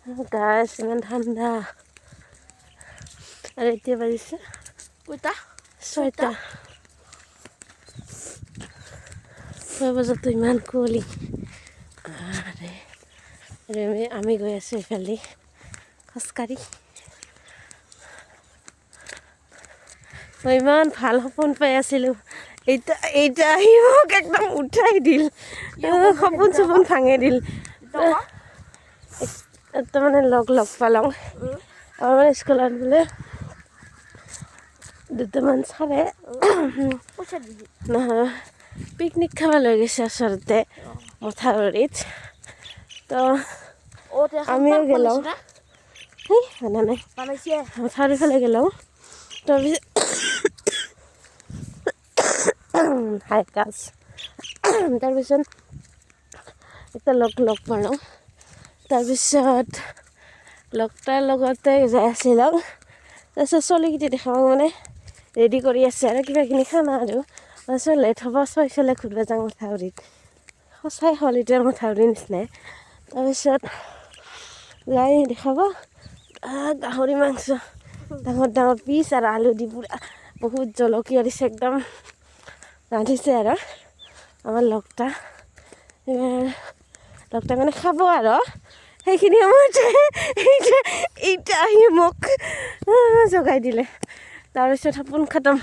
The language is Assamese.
গাছ ইমান ঠাণ্ডা আৰু এতিয়া বাজিছে কেইটা 6টা 6 বজাতো ইমান কুঁৱলী আৰু আমি গৈ আছোঁ এইফালে খোজকাঢ়ি মই ইমান ভাল সপোন পাই আছিলোঁ এইটা আহি মোক একদম উঠাই দিল সপোন চপোন ভাঙি দিল তাৰমানে লগ পালোঁ আমাৰ স্কুলত বোলে দুটামান ছাৰে নহয় পিকনিক খাব লৈ গৈছে ওচৰতে মথাউৰিত তো আমিও গেলাও সেই মানে নাই মথাউৰি ফালে গেলাও তাৰপিছত হাই কাজ তাৰপিছত এটা লগ পালোঁ তাৰপিছত লগটাৰ লগতে যাই আছিলোঁ তাৰপিছত ছোৱালীকেইটা দেখাব মানে ৰেডি কৰি আছে আৰু কিবাকিনি খানা আৰু তাৰপিছত লেট হ'ব ছয়ফালে ঘূৰিব যাওঁ মথাউৰিত সঁচাই হলিডেৰ মথাউৰিৰ নিচিনাই তাৰপিছত যাই দেখাব গাহৰি মাংস ডাঙৰ পিচ আৰু আলু দি পুৰা বহুত জলকীয়া দিছে একদম ৰান্ধিছে আৰু আমাৰ লগটা মানে খাব আৰু সেইখিনি সময়তে এইটা আহি মোক জগাই দিলে তাৰপিছত সপোন খতম